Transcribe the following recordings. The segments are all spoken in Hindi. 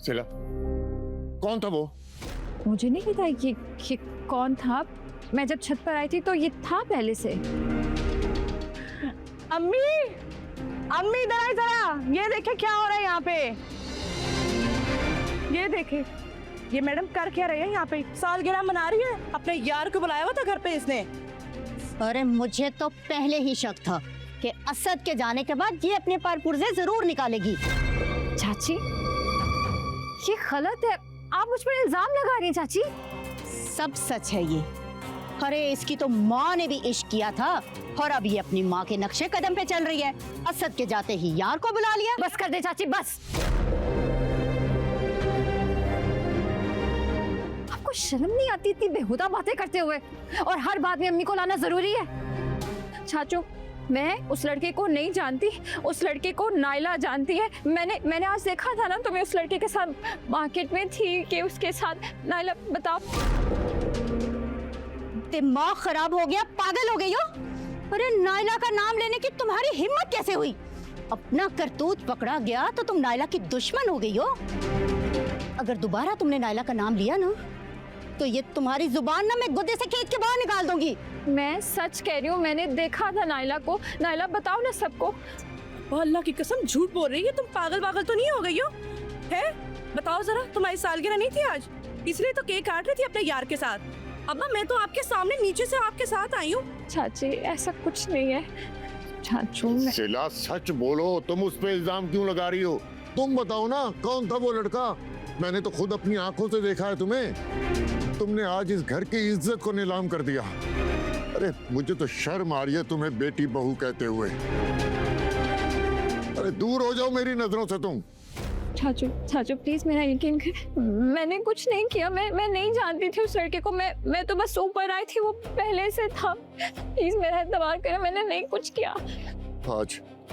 सिला, कौन था वो? मुझे नहीं पता कि कौन था। मैं जब छत पर आई थी तो ये था पहले से। अम्मी, अम्मी इधर आए जरा, ये देखे क्या हो रहा है यहाँ पे। ये देखे, ये मैडम कर क्या रही है यहाँ पे? सालगिरह मना रही है, अपने यार को बुलाया हुआ था घर पे इसने। अरे मुझे तो पहले ही शक था कि असद के जाने के बाद ये अपने पर पुर्जे जरूर निकालेगी। चाची, ये गलत है, आप मुझ पर इल्जाम लगा रही हैं चाची। सब सच है ये। अरे इसकी तो माँ ने भी इश्क किया था और अब ये अपनी माँ के नक्शे कदम पे चल रही है। असद के जाते ही यार को बुला लिया। बस कर दे चाची, बस। आपको शर्म नहीं आती इतनी बेहुदा बातें करते हुए? और हर बात में अम्मी को लाना जरूरी है? चाचू, मैं उस लड़के को नहीं जानती, उस लड़के को नायला जानती है। मैंने आज देखा था ना तुम्हें उस लड़के के साथ मार्केट में थी कि उसके साथ। नायला बताओ। दिमाग खराब हो गया, पागल हो गई हो? अरे नायला का नाम लेने की तुम्हारी हिम्मत कैसे हुई? अपना करतूत पकड़ा गया तो तुम नायला की दुश्मन हो गई हो। अगर दोबारा तुमने नायला का नाम लिया ना तो ये तुम्हारी जुबान ना मैं गुद्दे से खींच के बाहर निकाल दूंगी। मैं सच कह रही हूँ, मैंने देखा था नायला को। नायला बताओ ना सबको। अल्लाह की कसम झूठ बोल रही है, तुम पागल तो नहीं हो गई हो? है, बताओ जरा, तुम्हारी सालगिरह नहीं थी आज, इसलिए तो केक काट रही थी अपने यार के साथ। अम्मा मैं तो आपके सामने नीचे से आपके साथ आई हूँ। चाची ऐसा कुछ नहीं है। चाचू सिला, सच बोलो, तुम उस पे इल्जाम क्यों लगा रही हो? तुम बताओ ना, कौन था वो लड़का? मैंने तो खुद अपनी आंखों से देखा है तुम्हें। तुमने आज इस घर की इज्जत को नीलाम कर दिया। अरे मुझे तो शर्म आ रही है तुम्हें बेटी बहू कहते हुए। अरे दूर हो जाओ मेरी नजरों से तुम। चाचू प्लीज मेरा यकीन कर, मैंने कुछ नहीं किया। मैं नहीं जानती थी उस लड़के को। मैं तो बस ऊपर आई थी, वो पहले से था। प्लीज मेरा एतबार करें, मैंने नहीं कुछ किया।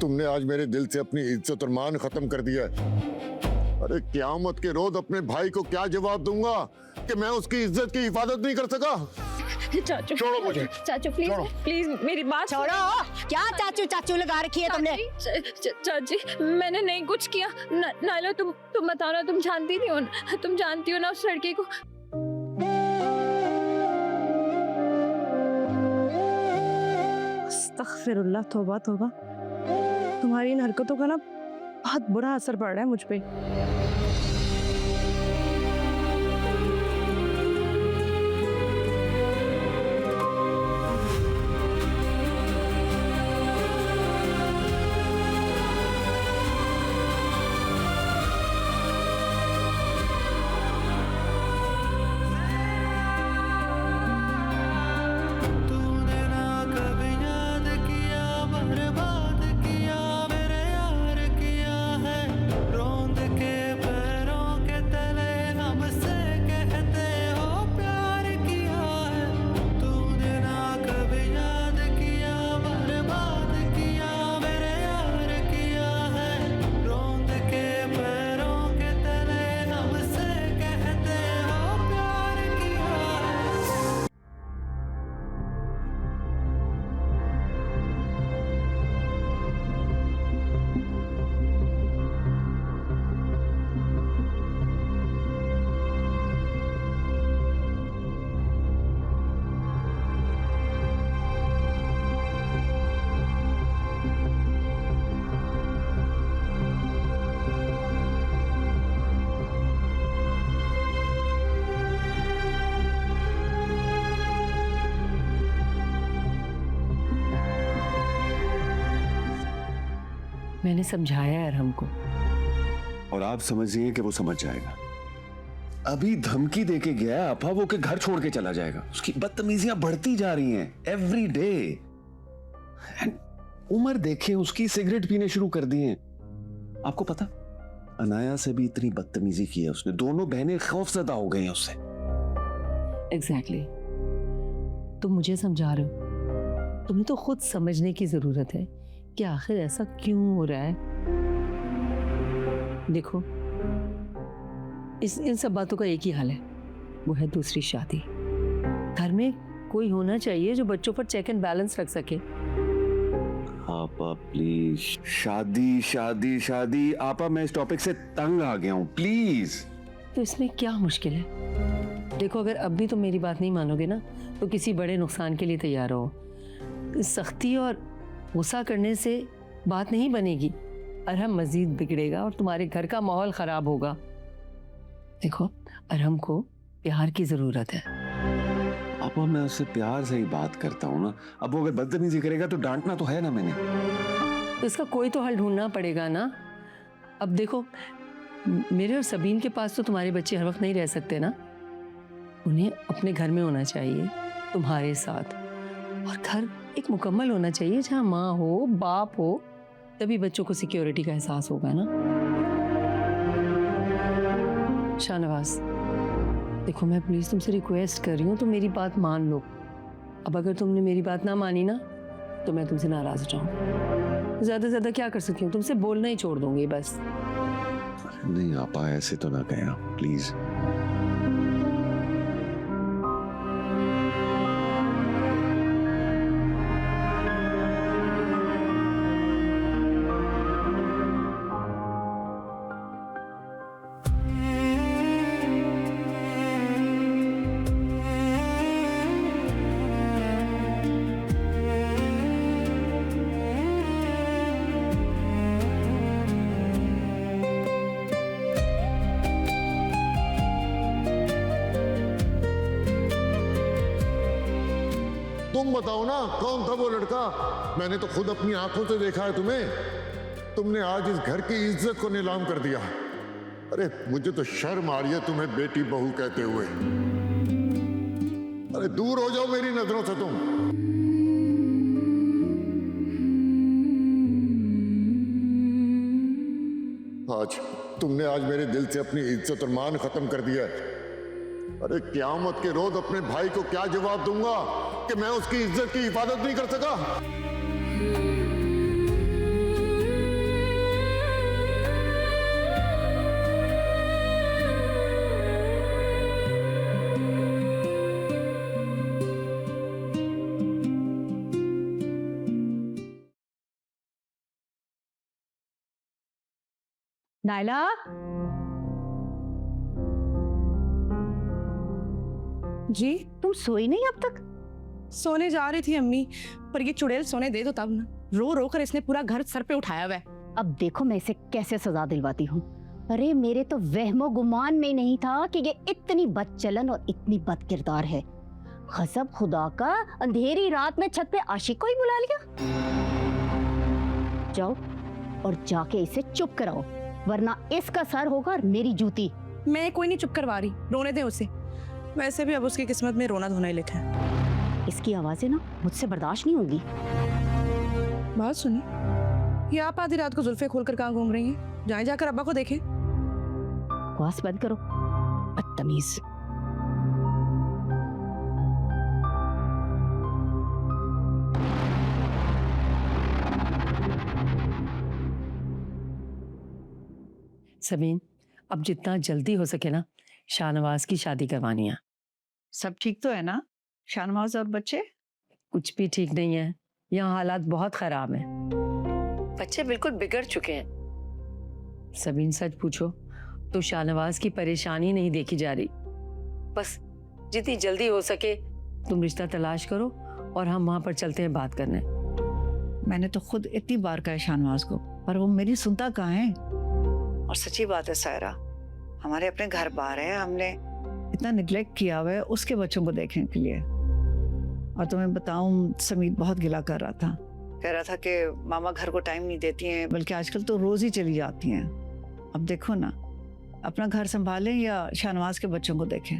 तुमने आज मेरे दिल से अपनी इज्जत और मान खत्म कर दिया है। अरे क़यामत के रोज अपने भाई को क्या जवाब दूंगा कि मैं उसकी इज्जत की हिफाजत नहीं कर सका? चाचू छोड़ो मुझे। चाचू प्लीज मेरी बात छोड़ो। क्या चाचू लगा रखी है तुमने? चाची मैंने नहीं कुछ किया। नायला तुम बताओ ना, तुम जानती थी तुम जानती हो ना उस लड़के को? अस्तगफिरुल्लाह, तौबा तौबा। तुम्हारी इन हरकतों का ना बहुत बुरा असर पड़ रहा है मुझ पे। मैंने समझाया है अरहम को, और आप समझिए कि वो समझ जाएगा। अभी धमकी देके गया है अफा वो के घर छोड़ के चला जाएगा। उसकी बदतमीजियां बढ़ती जा रही हैं एवरी डे। उम्र देखे उसकी, सिगरेट पीने शुरू कर दिए। आपको पता, अनाया से भी इतनी बदतमीजी की है उसने। दोनों बहनें खौफजदा हो गई हैं उससे। एग्जैक्टली। तुम मुझे समझा रहे हो, तुम्हें तो खुद समझने की जरूरत है कि आखिर ऐसा क्यों हो रहा है। देखो, इन सब बातों का एक ही हाल है, वो है दूसरी शादी। घर में कोई होना चाहिए जो बच्चों पर चेक एंड बैलेंस रख सके। हाँ आपा प्लीज, शादी शादी शादी। आपा मैं इस टॉपिक से तंग आ गया हूँ, प्लीज। तो इसमें क्या मुश्किल है? देखो, अगर अब भी तुम मेरी बात नहीं मानोगे ना, तो किसी बड़े नुकसान के लिए तैयार हो। सख्ती और गुस्सा करने से बात नहीं बनेगी, अरहम मजीद बिगड़ेगा और तुम्हारे घर का माहौल खराब होगा। देखो, अरहम को प्यार की जरूरत है। आपा मैं उससे प्यार से ही बात करता हूँ ना। अब वो अगर बदतमीजी करेगा तो डांटना तो है ना मैंने। तो इसका कोई तो हल ढूंढना पड़ेगा ना। अब देखो, मेरे और सबीन के पास तो तुम्हारे बच्चे हर वक्त नहीं रह सकते ना। उन्हें अपने घर में होना चाहिए तुम्हारे साथ, और घर एक मुकम्मल होना चाहिए जहाँ माँ हो, बाप हो, तभी बच्चों को सिक्योरिटी का एहसास होगा ना। शाहनवाज, देखो मैं प्लीज तुमसे रिक्वेस्ट कर रही हूँ, तो मेरी बात मान लो। अब अगर तुमने मेरी बात ना मानी ना, तो मैं तुमसे नाराज हो जाऊँ। ज्यादा से ज्यादा क्या कर सकती हूँ, तुमसे बोलना ही छोड़ दूंगी बस। नहीं आपा, ऐसे तो ना कहें आप, प्लीज। तुम बताओ ना, कौन था वो लड़का? मैंने तो खुद अपनी आंखों से देखा है तुम्हें। तुमने आज इस घर की इज्जत को नीलाम कर दिया। अरे मुझे तो शर्म आ रही है तुम्हें बेटी बहू कहते हुए। अरे दूर हो जाओ मेरी नजरों से तुम। तुमने आज मेरे दिल से अपनी इज्जत और मान खत्म कर दिया है। अरे क़यामत के रोज अपने भाई को क्या जवाब दूंगा कि मैं उसकी इज्जत की हिफाजत नहीं कर सका। नायला, जी तुम सोई नहीं अब तक? सोने जा रही थी अम्मी, पर ये चुड़ैल सोने दे दो तब ना। रो रो कर इसने पूरा घर सर पे उठाया हुआ है। अब देखो मैं इसे कैसे सजा दिलवाती हूँ। अरे मेरे तो वहमो गुमान में नहीं था कि ये इतनी बदचलन और इतनी बदकिरदार है। गज़ब खुदा का, अंधेरी रात में छत पे आशिक को ही बुला लिया। जाओ और जाके इसे चुप कराओ, वरना इसका सर होगा और मेरी जूती। मैं कोई नहीं चुप करवा रही, रोने दे उसे। वैसे भी अब उसकी किस्मत में रोना धोना ही लिखा है। इसकी आवाजें ना मुझसे बर्दाश्त नहीं होगी। बात सुनी, ये आप आधी रात को जुल्फे खोलकर कहाँ घूम रही हैं? जाए जाकर अब्बा को देखें। बकवास बंद करो, बदतमीज। सबीन, अब जितना जल्दी हो सके ना शाहनवाज की शादी करवानी है। सब ठीक तो है ना? शाहनवाज और बच्चे? कुछ भी ठीक नहीं है, यहाँ हालात बहुत खराब हैं। बच्चे बिल्कुल बिगड़ चुके हैं। सबीन सच पूछो तो शाहनवाज की परेशानी नहीं देखी जा रही। बस जितनी जल्दी हो सके तुम रिश्ता तलाश करो और हम वहां पर चलते हैं बात करने। मैंने तो खुद इतनी बार कहा शाहनवाज को, पर वो मेरी सुनता कहाँ है। और सच्ची बात है सायरा, हमारे अपने घर बाहर है, हमने इतना निग्लेक्ट किया हुआ है उसके बच्चों को देखने के लिए। और तुम्हें बताऊं, समीत बहुत गिला कर रहा था, कह रहा था कि मामा घर को टाइम नहीं देती हैं, बल्कि आजकल तो रोज ही चली जाती हैं। अब देखो ना, अपना घर संभालें या शाहनवाज के बच्चों को देखें।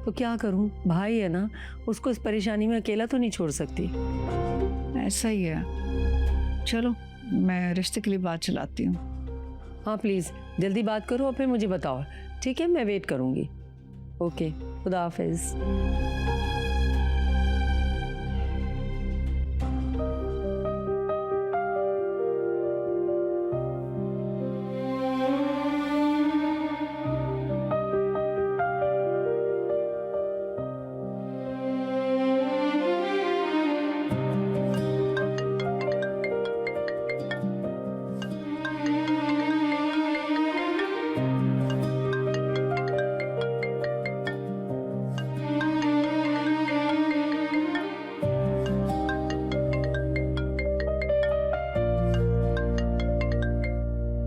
तो क्या करूं, भाई है ना, उसको इस परेशानी में अकेला तो नहीं छोड़ सकती। ऐसा ही है। चलो मैं रिश्ते के लिए बात चलाती हूँ। हाँ प्लीज जल्दी बात करो और फिर मुझे बताओ, ठीक है? मैं वेट करूंगी। ओके, खुदा हाफिज।